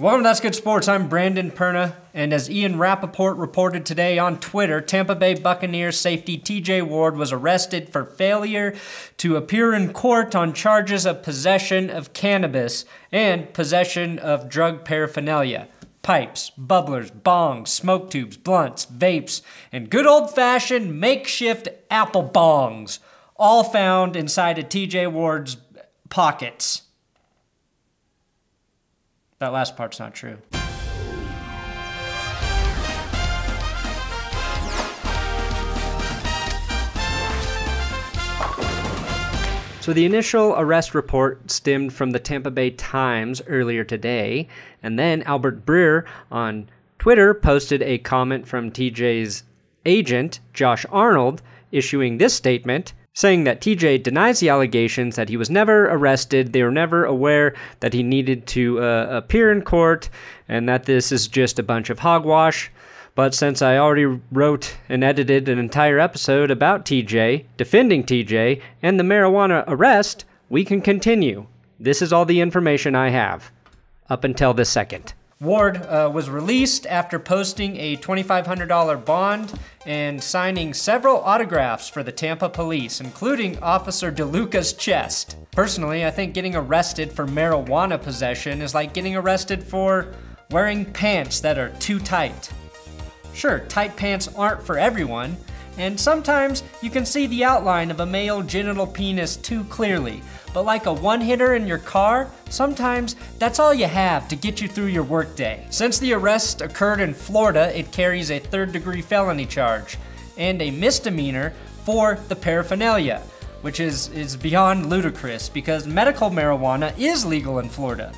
Welcome to That's Good Sports. I'm Brandon Perna, and as Ian Rappaport reported today on Twitter, Tampa Bay Buccaneers safety TJ Ward was arrested for failure to appear in court on charges of possession of cannabis and possession of drug paraphernalia. Pipes, bubblers, bongs, smoke tubes, blunts, vapes, and good old-fashioned makeshift apple bongs, all found inside of TJ Ward's pockets. That last part's not true. So the initial arrest report stemmed from the Tampa Bay Times earlier today, and then Albert Breer on Twitter posted a comment from TJ's agent, Josh Arnold, issuing this statement, saying that TJ denies the allegations, that he was never arrested, they were never aware that he needed to appear in court, and that this is just a bunch of hogwash. But since I already wrote and edited an entire episode about TJ, defending TJ, and the marijuana arrest, we can continue. This is all the information I have, up until this second. Ward was released after posting a $2,500 bond and signing several autographs for the Tampa police, including Officer DeLuca's chest. Personally, I think getting arrested for marijuana possession is like getting arrested for wearing pants that are too tight. Sure, tight pants aren't for everyone, and sometimes you can see the outline of a male genital penis too clearly, but like a one-hitter in your car, sometimes that's all you have to get you through your workday. Since the arrest occurred in Florida, it carries a third-degree felony charge and a misdemeanor for the paraphernalia, which is beyond ludicrous because medical marijuana is legal in Florida.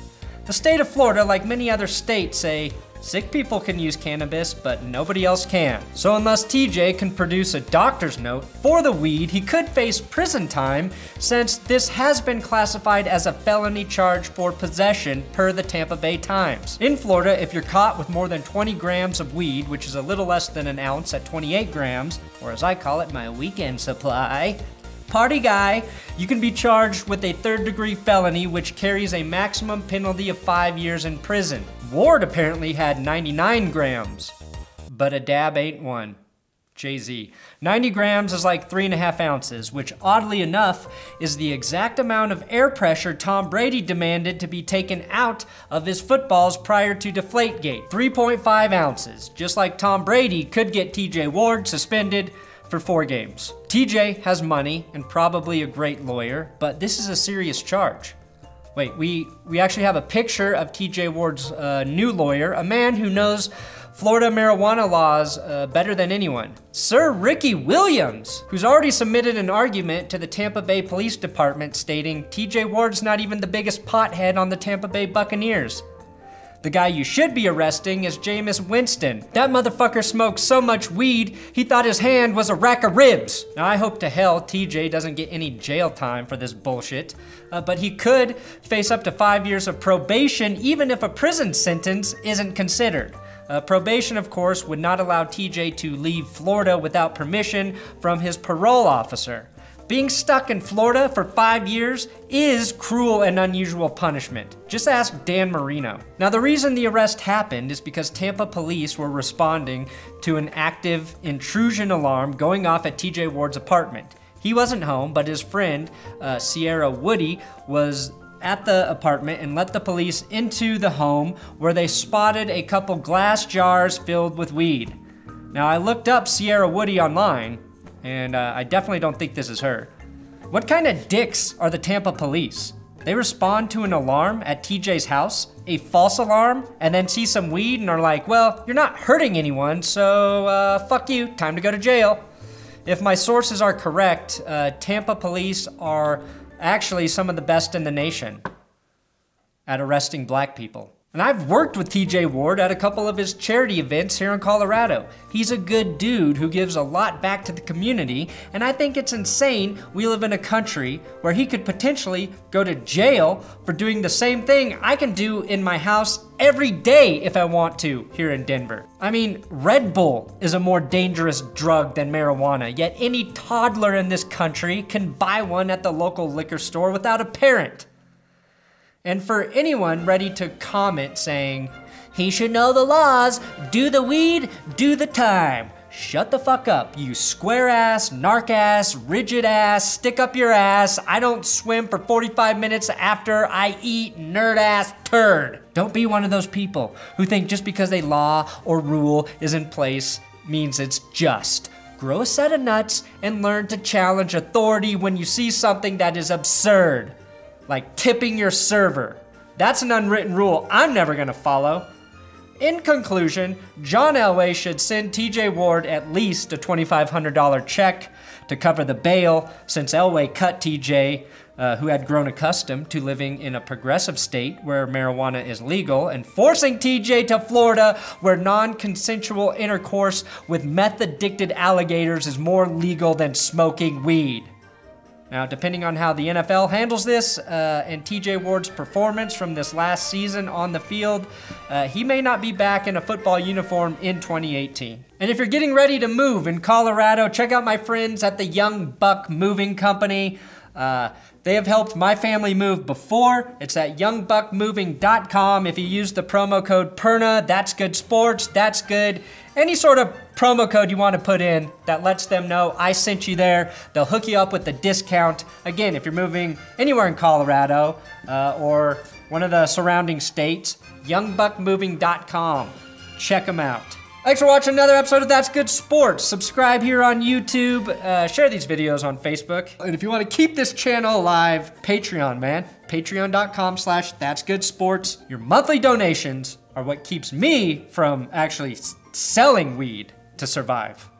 The state of Florida, like many other states, say sick people can use cannabis, but nobody else can. So unless TJ can produce a doctor's note for the weed, he could face prison time since this has been classified as a felony charge for possession per the Tampa Bay Times. In Florida, if you're caught with more than 20 grams of weed, which is a little less than an ounce at 28 grams, or as I call it, my weekend supply, party guy, you can be charged with a third-degree felony which carries a maximum penalty of 5 years in prison. Ward apparently had 99 grams, but a dab ain't one. Jay-Z. 90 grams is like 3.5 ounces, which oddly enough is the exact amount of air pressure Tom Brady demanded to be taken out of his footballs prior to Deflategate. 3.5 ounces, just like Tom Brady could get TJ Ward suspended for 4 games. TJ has money and probably a great lawyer, but this is a serious charge. Wait, we actually have a picture of TJ Ward's new lawyer, a man who knows Florida marijuana laws better than anyone. Sir Ricky Williams, who's already submitted an argument to the Tampa Bay Police Department stating TJ Ward's not even the biggest pothead on the Tampa Bay Buccaneers. The guy you should be arresting is Jameis Winston. That motherfucker smoked so much weed, he thought his hand was a rack of ribs. Now I hope to hell TJ doesn't get any jail time for this bullshit, but he could face up to 5 years of probation even if a prison sentence isn't considered. Probation, of course, would not allow TJ to leave Florida without permission from his parole officer. Being stuck in Florida for 5 years is cruel and unusual punishment. Just ask Dan Marino. Now, the reason the arrest happened is because Tampa police were responding to an active intrusion alarm going off at TJ Ward's apartment. He wasn't home, but his friend, Sierra Woody, was at the apartment and let the police into the home where they spotted a couple glass jars filled with weed. Now, I looked up Sierra Woody online, and I definitely don't think this is her. What kind of dicks are the Tampa police? They respond to an alarm at TJ's house, a false alarm, and then see some weed and are like, well, you're not hurting anyone, so fuck you, time to go to jail. If my sources are correct, Tampa police are actually some of the best in the nation at arresting black people. And I've worked with TJ Ward at a couple of his charity events here in Colorado. He's a good dude who gives a lot back to the community, and I think it's insane we live in a country where he could potentially go to jail for doing the same thing I can do in my house every day if I want to here in Denver. I mean, Red Bull is a more dangerous drug than marijuana, yet any toddler in this country can buy one at the local liquor store without a parent. And for anyone ready to comment saying, he should know the laws, do the weed, do the time. Shut the fuck up, you square ass, narc ass, rigid ass, stick up your ass, I don't swim for 45 minutes after I eat, nerd ass turd. Don't be one of those people who think just because a law or rule is in place means it's just. Grow a set of nuts and learn to challenge authority when you see something that is absurd, like tipping your server. That's an unwritten rule I'm never gonna follow. In conclusion, John Elway should send TJ Ward at least a $2,500 check to cover the bail, since Elway cut TJ, who had grown accustomed to living in a progressive state where marijuana is legal, and forcing TJ to Florida where non-consensual intercourse with meth-addicted alligators is more legal than smoking weed. Now, depending on how the NFL handles this and TJ Ward's performance from this last season on the field, he may not be back in a football uniform in 2018. And if you're getting ready to move in Colorado, check out my friends at the Young Buck Moving Company. They have helped my family move before. It's at youngbuckmoving.com. If you use the promo code PERNA, that's good sports, that's good. Any sort of promo code you want to put in that lets them know I sent you there. They'll hook you up with the discount. Again, if you're moving anywhere in Colorado or one of the surrounding states, youngbuckmoving.com. Check them out. Thanks for watching another episode of That's Good Sports. Subscribe here on YouTube. Share these videos on Facebook. And if you want to keep this channel alive, Patreon, man. Patreon.com/that'sgoodsports. Your monthly donations are what keeps me from actually selling weed to survive.